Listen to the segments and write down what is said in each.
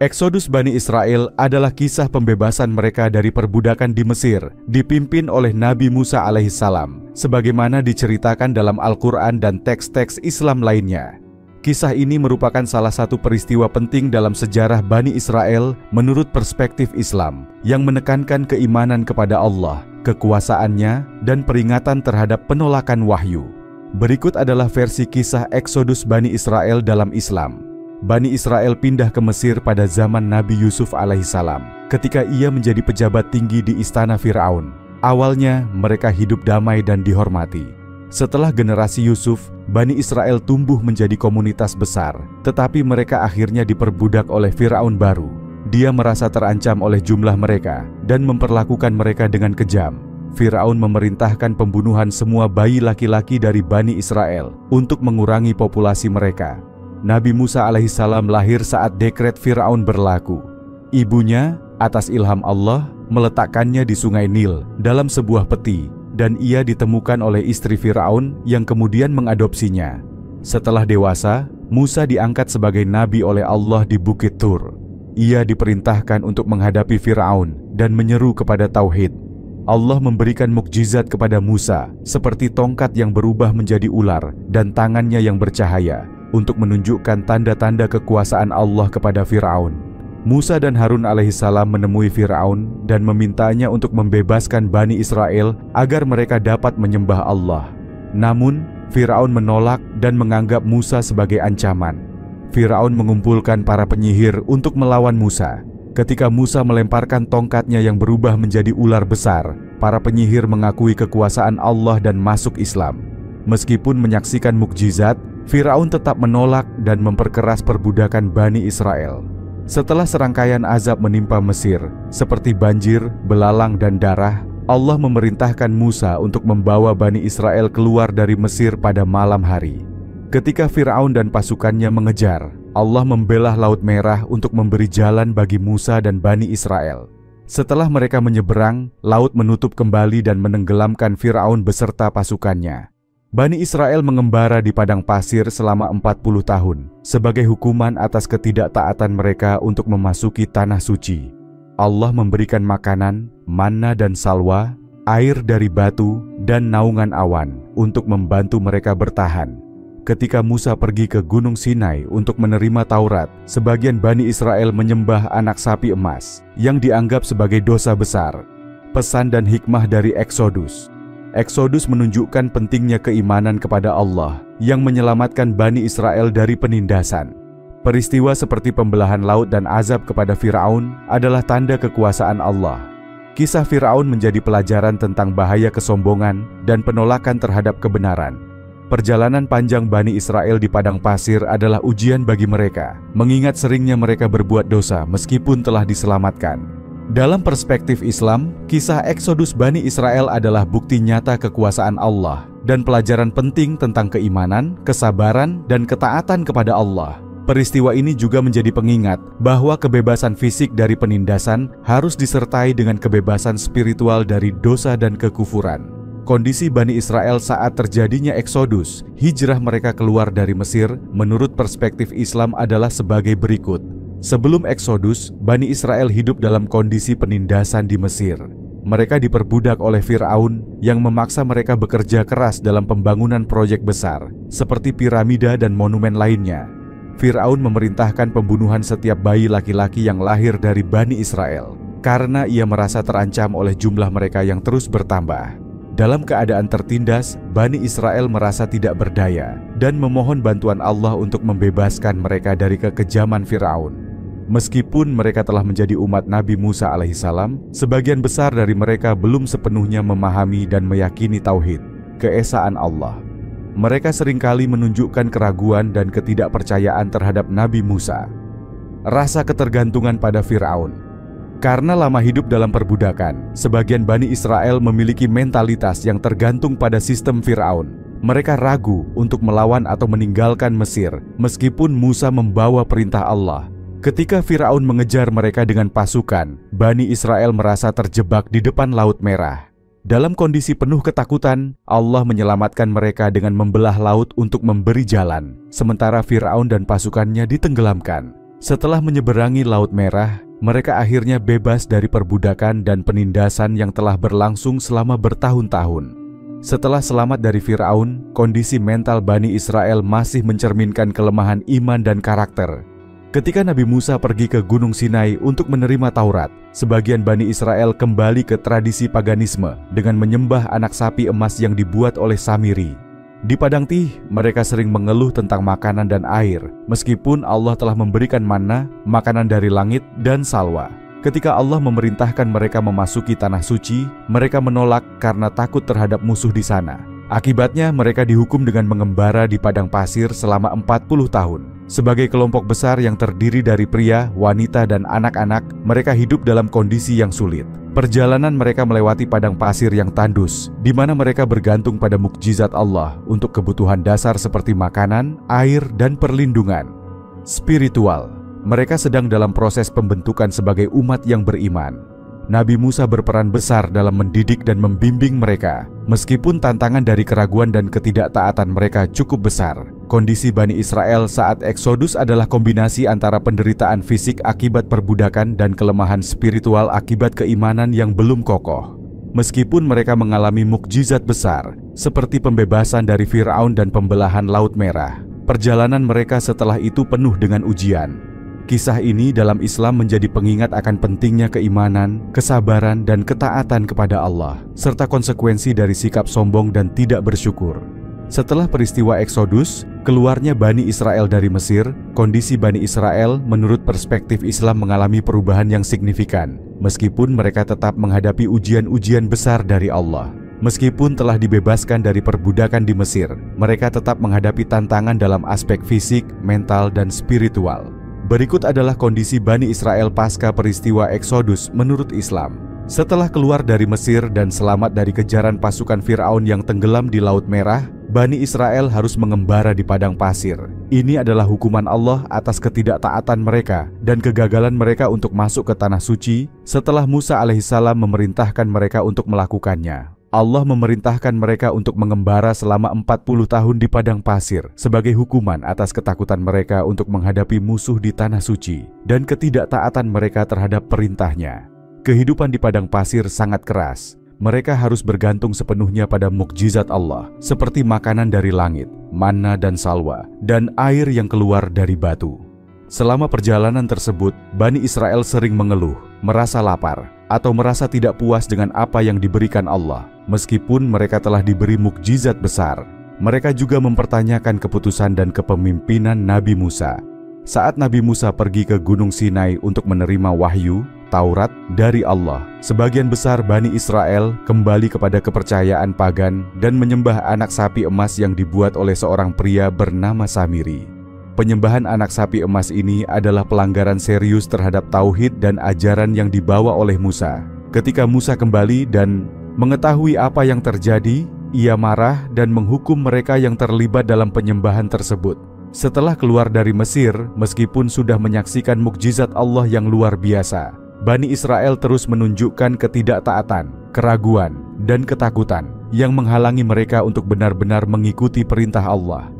Eksodus Bani Israel adalah kisah pembebasan mereka dari perbudakan di Mesir, dipimpin oleh Nabi Musa alaihissalam, sebagaimana diceritakan dalam Al-Quran dan teks-teks Islam lainnya. Kisah ini merupakan salah satu peristiwa penting dalam sejarah Bani Israel menurut perspektif Islam, yang menekankan keimanan kepada Allah, kekuasaannya, dan peringatan terhadap penolakan wahyu. Berikut adalah versi kisah Eksodus Bani Israel dalam Islam. Bani Israel pindah ke Mesir pada zaman Nabi Yusuf alaihissalam, ketika ia menjadi pejabat tinggi di istana Firaun. Awalnya mereka hidup damai dan dihormati. Setelah generasi Yusuf, Bani Israel tumbuh menjadi komunitas besar, tetapi mereka akhirnya diperbudak oleh Firaun baru. Dia merasa terancam oleh jumlah mereka dan memperlakukan mereka dengan kejam. Firaun memerintahkan pembunuhan semua bayi laki-laki dari Bani Israel untuk mengurangi populasi mereka. Nabi Musa alaihissalam lahir saat dekret Firaun berlaku. Ibunya, atas ilham Allah, meletakkannya di sungai Nil dalam sebuah peti, dan ia ditemukan oleh istri Firaun yang kemudian mengadopsinya. Setelah dewasa, Musa diangkat sebagai nabi oleh Allah di Bukit Tur. Ia diperintahkan untuk menghadapi Firaun dan menyeru kepada tauhid. Allah memberikan mukjizat kepada Musa, seperti tongkat yang berubah menjadi ular dan tangannya yang bercahaya, untuk menunjukkan tanda-tanda kekuasaan Allah kepada Firaun. Musa dan Harun alaihissalam menemui Firaun dan memintanya untuk membebaskan Bani Israel agar mereka dapat menyembah Allah. Namun, Firaun menolak dan menganggap Musa sebagai ancaman. Firaun mengumpulkan para penyihir untuk melawan Musa. Ketika Musa melemparkan tongkatnya yang berubah menjadi ular besar, para penyihir mengakui kekuasaan Allah dan masuk Islam. Meskipun menyaksikan mukjizat, Firaun tetap menolak dan memperkeras perbudakan Bani Israel. Setelah serangkaian azab menimpa Mesir, seperti banjir, belalang, dan darah, Allah memerintahkan Musa untuk membawa Bani Israel keluar dari Mesir pada malam hari. Ketika Firaun dan pasukannya mengejar, Allah membelah Laut Merah untuk memberi jalan bagi Musa dan Bani Israel. Setelah mereka menyeberang, laut menutup kembali dan menenggelamkan Firaun beserta pasukannya. Bani Israel mengembara di padang pasir selama 40 tahun sebagai hukuman atas ketidaktaatan mereka untuk memasuki tanah suci. Allah memberikan makanan, manna dan salwa, air dari batu, dan naungan awan untuk membantu mereka bertahan. Ketika Musa pergi ke Gunung Sinai untuk menerima Taurat, sebagian Bani Israel menyembah anak sapi emas yang dianggap sebagai dosa besar. Pesan dan hikmah dari Eksodus. Eksodus menunjukkan pentingnya keimanan kepada Allah yang menyelamatkan Bani Israel dari penindasan. Peristiwa seperti pembelahan laut dan azab kepada Firaun adalah tanda kekuasaan Allah. Kisah Firaun menjadi pelajaran tentang bahaya kesombongan dan penolakan terhadap kebenaran. Perjalanan panjang Bani Israel di padang pasir adalah ujian bagi mereka, mengingat seringnya mereka berbuat dosa meskipun telah diselamatkan. Dalam perspektif Islam, kisah Eksodus Bani Israel adalah bukti nyata kekuasaan Allah dan pelajaran penting tentang keimanan, kesabaran, dan ketaatan kepada Allah. Peristiwa ini juga menjadi pengingat bahwa kebebasan fisik dari penindasan harus disertai dengan kebebasan spiritual dari dosa dan kekufuran. Kondisi Bani Israel saat terjadinya Eksodus, hijrah mereka keluar dari Mesir, menurut perspektif Islam adalah sebagai berikut. Sebelum Eksodus, Bani Israel hidup dalam kondisi penindasan di Mesir. Mereka diperbudak oleh Firaun yang memaksa mereka bekerja keras dalam pembangunan proyek besar, seperti piramida dan monumen lainnya. Firaun memerintahkan pembunuhan setiap bayi laki-laki yang lahir dari Bani Israel, karena ia merasa terancam oleh jumlah mereka yang terus bertambah. Dalam keadaan tertindas, Bani Israel merasa tidak berdaya dan memohon bantuan Allah untuk membebaskan mereka dari kekejaman Firaun. Meskipun mereka telah menjadi umat Nabi Musa alaihissalam, sebagian besar dari mereka belum sepenuhnya memahami dan meyakini tauhid, keesaan Allah. Mereka seringkali menunjukkan keraguan dan ketidakpercayaan terhadap Nabi Musa. Rasa ketergantungan pada Firaun. Karena lama hidup dalam perbudakan, sebagian Bani Israel memiliki mentalitas yang tergantung pada sistem Firaun. Mereka ragu untuk melawan atau meninggalkan Mesir, meskipun Musa membawa perintah Allah. Ketika Firaun mengejar mereka dengan pasukan, Bani Israel merasa terjebak di depan Laut Merah. Dalam kondisi penuh ketakutan, Allah menyelamatkan mereka dengan membelah laut untuk memberi jalan, sementara Firaun dan pasukannya ditenggelamkan. Setelah menyeberangi Laut Merah, mereka akhirnya bebas dari perbudakan dan penindasan yang telah berlangsung selama bertahun-tahun. Setelah selamat dari Fir'aun, kondisi mental Bani Israel masih mencerminkan kelemahan iman dan karakter. Ketika Nabi Musa pergi ke Gunung Sinai untuk menerima Taurat, sebagian Bani Israel kembali ke tradisi paganisme dengan menyembah anak sapi emas yang dibuat oleh Samiri. Di Padang Tih, mereka sering mengeluh tentang makanan dan air, meskipun Allah telah memberikan manna, makanan dari langit, dan salwa. Ketika Allah memerintahkan mereka memasuki tanah suci, mereka menolak karena takut terhadap musuh di sana. Akibatnya, mereka dihukum dengan mengembara di padang pasir selama 40 tahun. Sebagai kelompok besar yang terdiri dari pria, wanita, dan anak-anak, mereka hidup dalam kondisi yang sulit. Perjalanan mereka melewati padang pasir yang tandus, di mana mereka bergantung pada mukjizat Allah untuk kebutuhan dasar seperti makanan, air, dan perlindungan. Spiritual, mereka sedang dalam proses pembentukan sebagai umat yang beriman. Nabi Musa berperan besar dalam mendidik dan membimbing mereka. Meskipun tantangan dari keraguan dan ketidaktaatan mereka cukup besar, kondisi Bani Israel saat Eksodus adalah kombinasi antara penderitaan fisik akibat perbudakan dan kelemahan spiritual akibat keimanan yang belum kokoh. Meskipun mereka mengalami mukjizat besar, seperti pembebasan dari Fir'aun dan pembelahan Laut Merah, perjalanan mereka setelah itu penuh dengan ujian. Kisah ini dalam Islam menjadi pengingat akan pentingnya keimanan, kesabaran, dan ketaatan kepada Allah, serta konsekuensi dari sikap sombong dan tidak bersyukur. Setelah peristiwa Eksodus, keluarnya Bani Israel dari Mesir, kondisi Bani Israel menurut perspektif Islam mengalami perubahan yang signifikan, meskipun mereka tetap menghadapi ujian-ujian besar dari Allah. Meskipun telah dibebaskan dari perbudakan di Mesir, mereka tetap menghadapi tantangan dalam aspek fisik, mental, dan spiritual. Berikut adalah kondisi Bani Israel pasca peristiwa Eksodus menurut Islam. Setelah keluar dari Mesir dan selamat dari kejaran pasukan Fir'aun yang tenggelam di Laut Merah, Bani Israel harus mengembara di padang pasir. Ini adalah hukuman Allah atas ketidaktaatan mereka dan kegagalan mereka untuk masuk ke tanah suci setelah Musa alaihissalam memerintahkan mereka untuk melakukannya. Allah memerintahkan mereka untuk mengembara selama 40 tahun di padang pasir sebagai hukuman atas ketakutan mereka untuk menghadapi musuh di tanah suci dan ketidaktaatan mereka terhadap perintahnya. Kehidupan di padang pasir sangat keras. Mereka harus bergantung sepenuhnya pada mukjizat Allah, seperti makanan dari langit, manna dan salwa, dan air yang keluar dari batu. Selama perjalanan tersebut, Bani Israel sering mengeluh, merasa lapar, atau merasa tidak puas dengan apa yang diberikan Allah. Meskipun mereka telah diberi mukjizat besar, mereka juga mempertanyakan keputusan dan kepemimpinan Nabi Musa. Saat Nabi Musa pergi ke Gunung Sinai untuk menerima wahyu, Taurat dari Allah, sebagian besar Bani Israel kembali kepada kepercayaan pagan dan menyembah anak sapi emas yang dibuat oleh seorang pria bernama Samiri. Penyembahan anak sapi emas ini adalah pelanggaran serius terhadap tauhid dan ajaran yang dibawa oleh Musa. Ketika Musa kembali dan mengetahui apa yang terjadi, ia marah dan menghukum mereka yang terlibat dalam penyembahan tersebut. Setelah keluar dari Mesir, meskipun sudah menyaksikan mukjizat Allah yang luar biasa, Bani Israel terus menunjukkan ketidaktaatan, keraguan, dan ketakutan yang menghalangi mereka untuk benar-benar mengikuti perintah Allah.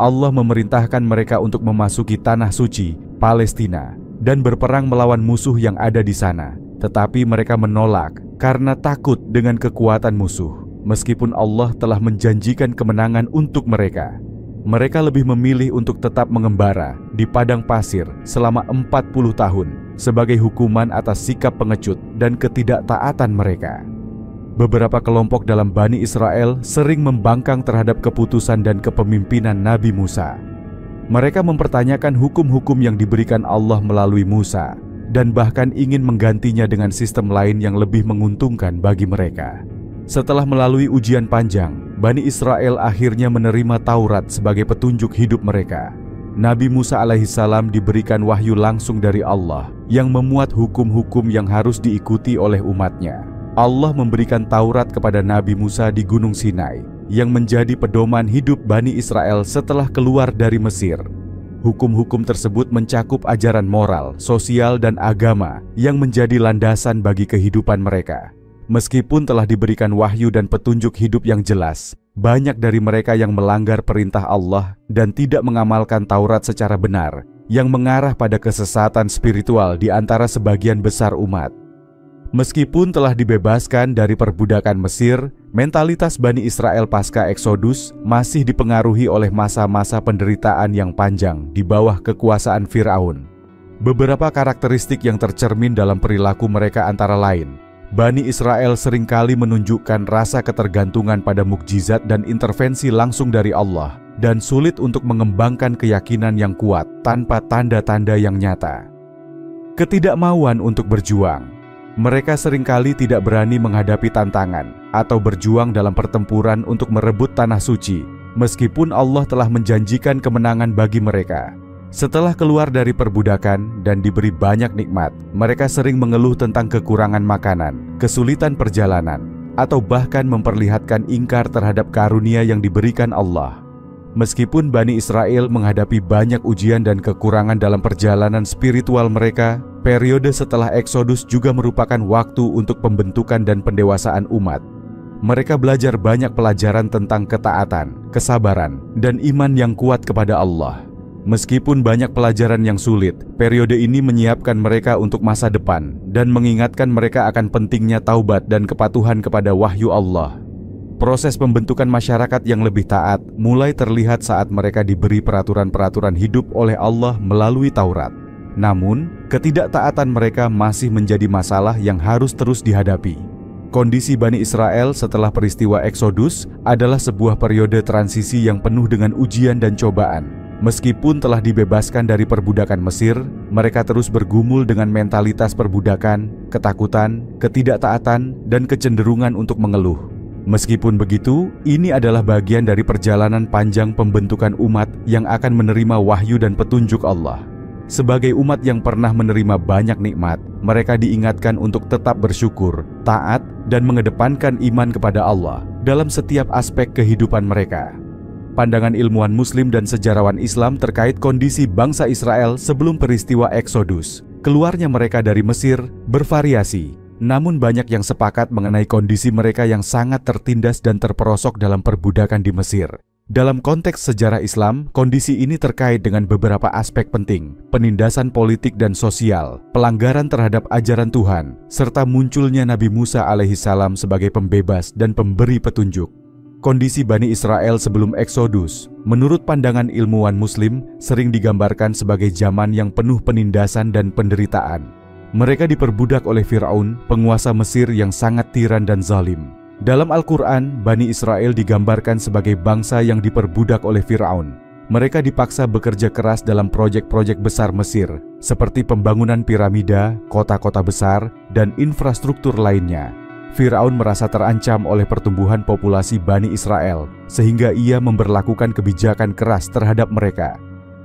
Allah memerintahkan mereka untuk memasuki tanah suci, Palestina, dan berperang melawan musuh yang ada di sana. Tetapi mereka menolak karena takut dengan kekuatan musuh. Meskipun Allah telah menjanjikan kemenangan untuk mereka, mereka lebih memilih untuk tetap mengembara di padang pasir selama 40 tahun sebagai hukuman atas sikap pengecut dan ketidaktaatan mereka. Beberapa kelompok dalam Bani Israel sering membangkang terhadap keputusan dan kepemimpinan Nabi Musa. Mereka mempertanyakan hukum-hukum yang diberikan Allah melalui Musa, dan bahkan ingin menggantinya dengan sistem lain yang lebih menguntungkan bagi mereka. Setelah melalui ujian panjang, Bani Israel akhirnya menerima Taurat sebagai petunjuk hidup mereka. Nabi Musa alaihissalam diberikan wahyu langsung dari Allah yang memuat hukum-hukum yang harus diikuti oleh umatnya. Allah memberikan Taurat kepada Nabi Musa di Gunung Sinai, yang menjadi pedoman hidup Bani Israel setelah keluar dari Mesir. Hukum-hukum tersebut mencakup ajaran moral, sosial, dan agama yang menjadi landasan bagi kehidupan mereka. Meskipun telah diberikan wahyu dan petunjuk hidup yang jelas, banyak dari mereka yang melanggar perintah Allah dan tidak mengamalkan Taurat secara benar, yang mengarah pada kesesatan spiritual di antara sebagian besar umat. Meskipun telah dibebaskan dari perbudakan Mesir, mentalitas Bani Israel pasca Eksodus masih dipengaruhi oleh masa-masa penderitaan yang panjang di bawah kekuasaan Firaun. Beberapa karakteristik yang tercermin dalam perilaku mereka antara lain: Bani Israel seringkali menunjukkan rasa ketergantungan pada mukjizat dan intervensi langsung dari Allah, dan sulit untuk mengembangkan keyakinan yang kuat tanpa tanda-tanda yang nyata. Ketidakmauan untuk berjuang. Mereka seringkali tidak berani menghadapi tantangan atau berjuang dalam pertempuran untuk merebut tanah suci, meskipun Allah telah menjanjikan kemenangan bagi mereka. Setelah keluar dari perbudakan dan diberi banyak nikmat, mereka sering mengeluh tentang kekurangan makanan, kesulitan perjalanan, atau bahkan memperlihatkan ingkar terhadap karunia yang diberikan Allah. Meskipun Bani Israel menghadapi banyak ujian dan kekurangan dalam perjalanan spiritual mereka, periode setelah Eksodus juga merupakan waktu untuk pembentukan dan pendewasaan umat. Mereka belajar banyak pelajaran tentang ketaatan, kesabaran, dan iman yang kuat kepada Allah. Meskipun banyak pelajaran yang sulit, periode ini menyiapkan mereka untuk masa depan dan mengingatkan mereka akan pentingnya taubat dan kepatuhan kepada wahyu Allah. Proses pembentukan masyarakat yang lebih taat mulai terlihat saat mereka diberi peraturan-peraturan hidup oleh Allah melalui Taurat. Namun, ketidaktaatan mereka masih menjadi masalah yang harus terus dihadapi. Kondisi Bani Israel setelah peristiwa Eksodus adalah sebuah periode transisi yang penuh dengan ujian dan cobaan. Meskipun telah dibebaskan dari perbudakan Mesir, mereka terus bergumul dengan mentalitas perbudakan, ketakutan, ketidaktaatan, dan kecenderungan untuk mengeluh. Meskipun begitu, ini adalah bagian dari perjalanan panjang pembentukan umat yang akan menerima wahyu dan petunjuk Allah. Sebagai umat yang pernah menerima banyak nikmat, mereka diingatkan untuk tetap bersyukur, taat, dan mengedepankan iman kepada Allah dalam setiap aspek kehidupan mereka. Pandangan ilmuwan Muslim dan sejarawan Islam terkait kondisi bangsa Israel sebelum peristiwa Eksodus, keluarnya mereka dari Mesir, bervariasi. Namun banyak yang sepakat mengenai kondisi mereka yang sangat tertindas dan terperosok dalam perbudakan di Mesir. Dalam konteks sejarah Islam, kondisi ini terkait dengan beberapa aspek penting: penindasan politik dan sosial, pelanggaran terhadap ajaran Tuhan, serta munculnya Nabi Musa alaihissalam sebagai pembebas dan pemberi petunjuk. Kondisi Bani Israel sebelum Eksodus, menurut pandangan ilmuwan Muslim, sering digambarkan sebagai zaman yang penuh penindasan dan penderitaan. Mereka diperbudak oleh Firaun, penguasa Mesir yang sangat tiran dan zalim. Dalam Al-Quran, Bani Israel digambarkan sebagai bangsa yang diperbudak oleh Firaun. Mereka dipaksa bekerja keras dalam proyek-proyek besar Mesir, seperti pembangunan piramida, kota-kota besar, dan infrastruktur lainnya. Firaun merasa terancam oleh pertumbuhan populasi Bani Israel, sehingga ia memberlakukan kebijakan keras terhadap mereka.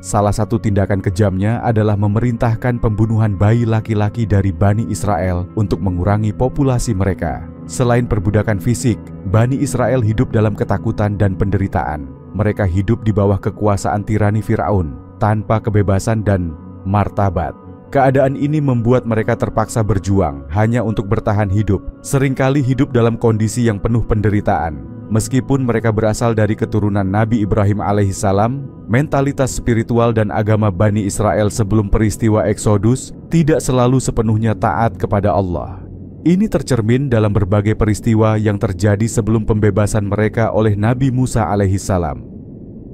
Salah satu tindakan kejamnya adalah memerintahkan pembunuhan bayi laki-laki dari Bani Israel untuk mengurangi populasi mereka. Selain perbudakan fisik, Bani Israel hidup dalam ketakutan dan penderitaan. Mereka hidup di bawah kekuasaan tirani Firaun, tanpa kebebasan dan martabat. Keadaan ini membuat mereka terpaksa berjuang hanya untuk bertahan hidup, seringkali hidup dalam kondisi yang penuh penderitaan. Meskipun mereka berasal dari keturunan Nabi Ibrahim alaihissalam, mentalitas spiritual dan agama Bani Israel sebelum peristiwa Eksodus tidak selalu sepenuhnya taat kepada Allah. Ini tercermin dalam berbagai peristiwa yang terjadi sebelum pembebasan mereka oleh Nabi Musa alaihissalam.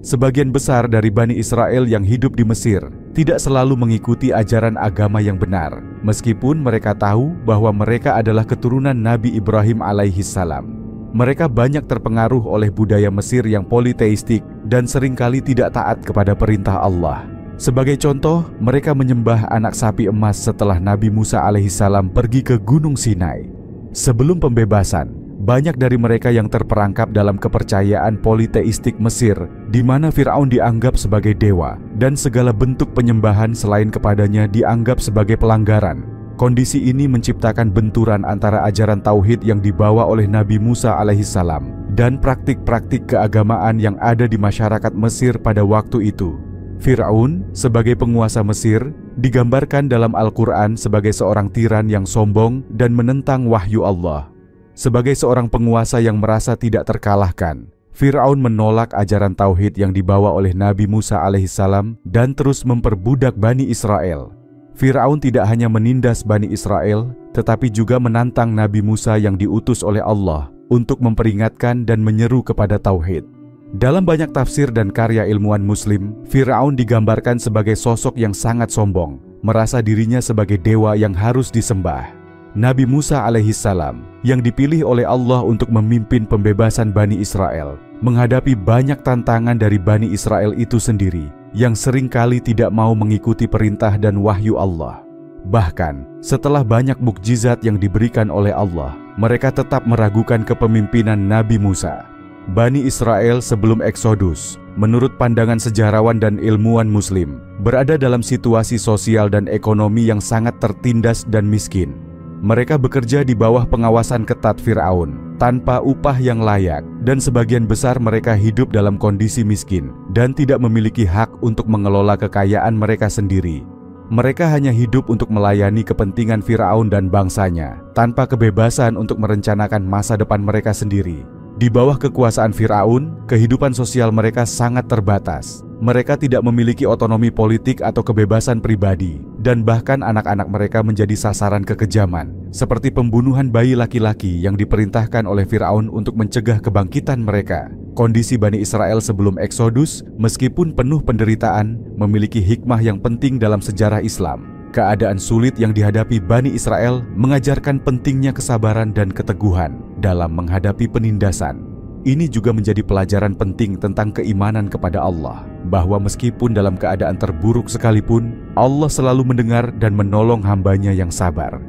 Sebagian besar dari Bani Israel yang hidup di Mesir tidak selalu mengikuti ajaran agama yang benar, meskipun mereka tahu bahwa mereka adalah keturunan Nabi Ibrahim alaihissalam. Mereka banyak terpengaruh oleh budaya Mesir yang politeistik dan seringkali tidak taat kepada perintah Allah. Sebagai contoh, mereka menyembah anak sapi emas setelah Nabi Musa alaihissalam pergi ke Gunung Sinai. Sebelum pembebasan, banyak dari mereka yang terperangkap dalam kepercayaan politeistik Mesir, di mana Firaun dianggap sebagai dewa dan segala bentuk penyembahan selain kepadanya dianggap sebagai pelanggaran. Kondisi ini menciptakan benturan antara ajaran tauhid yang dibawa oleh Nabi Musa alaihissalam dan praktik-praktik keagamaan yang ada di masyarakat Mesir pada waktu itu. Firaun, sebagai penguasa Mesir, digambarkan dalam Al-Quran sebagai seorang tiran yang sombong dan menentang wahyu Allah. Sebagai seorang penguasa yang merasa tidak terkalahkan, Fir'aun menolak ajaran tauhid yang dibawa oleh Nabi Musa alaihissalam dan terus memperbudak Bani Israel. Fir'aun tidak hanya menindas Bani Israel, tetapi juga menantang Nabi Musa yang diutus oleh Allah untuk memperingatkan dan menyeru kepada tauhid. Dalam banyak tafsir dan karya ilmuwan Muslim, Fir'aun digambarkan sebagai sosok yang sangat sombong, merasa dirinya sebagai dewa yang harus disembah. Nabi Musa alaihissalam yang dipilih oleh Allah untuk memimpin pembebasan Bani Israel menghadapi banyak tantangan dari Bani Israel itu sendiri yang seringkali tidak mau mengikuti perintah dan wahyu Allah. Bahkan setelah banyak mukjizat yang diberikan oleh Allah, mereka tetap meragukan kepemimpinan Nabi Musa. Bani Israel sebelum Eksodus, menurut pandangan sejarawan dan ilmuwan Muslim, berada dalam situasi sosial dan ekonomi yang sangat tertindas dan miskin. Mereka bekerja di bawah pengawasan ketat Fir'aun, tanpa upah yang layak, dan sebagian besar mereka hidup dalam kondisi miskin dan tidak memiliki hak untuk mengelola kekayaan mereka sendiri. Mereka hanya hidup untuk melayani kepentingan Fir'aun dan bangsanya, tanpa kebebasan untuk merencanakan masa depan mereka sendiri. Di bawah kekuasaan Fir'aun, kehidupan sosial mereka sangat terbatas. Mereka tidak memiliki otonomi politik atau kebebasan pribadi, dan bahkan anak-anak mereka menjadi sasaran kekejaman, seperti pembunuhan bayi laki-laki yang diperintahkan oleh Fir'aun untuk mencegah kebangkitan mereka. Kondisi Bani Israel sebelum Eksodus, meskipun penuh penderitaan, memiliki hikmah yang penting dalam sejarah Islam. Keadaan sulit yang dihadapi Bani Israel mengajarkan pentingnya kesabaran dan keteguhan dalam menghadapi penindasan. Ini juga menjadi pelajaran penting tentang keimanan kepada Allah, bahwa meskipun dalam keadaan terburuk sekalipun, Allah selalu mendengar dan menolong hambanya yang sabar.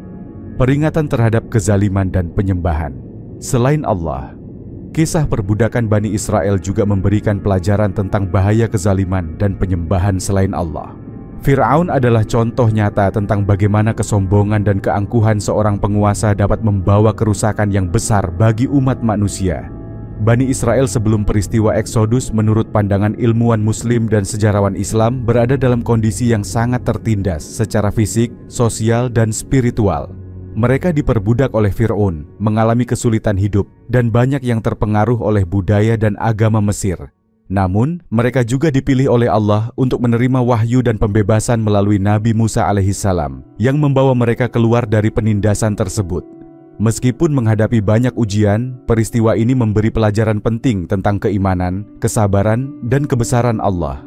Peringatan terhadap kezaliman dan penyembahan. Selain Allah, kisah perbudakan Bani Israel juga memberikan pelajaran tentang bahaya kezaliman dan penyembahan selain Allah. Fir'aun adalah contoh nyata tentang bagaimana kesombongan dan keangkuhan seorang penguasa dapat membawa kerusakan yang besar bagi umat manusia. Bani Israel sebelum peristiwa Eksodus menurut pandangan ilmuwan Muslim dan sejarawan Islam berada dalam kondisi yang sangat tertindas secara fisik, sosial, dan spiritual. Mereka diperbudak oleh Fir'aun, mengalami kesulitan hidup, dan banyak yang terpengaruh oleh budaya dan agama Mesir. Namun, mereka juga dipilih oleh Allah untuk menerima wahyu dan pembebasan melalui Nabi Musa alaihissalam yang membawa mereka keluar dari penindasan tersebut. Meskipun menghadapi banyak ujian, peristiwa ini memberi pelajaran penting tentang keimanan, kesabaran, dan kebesaran Allah.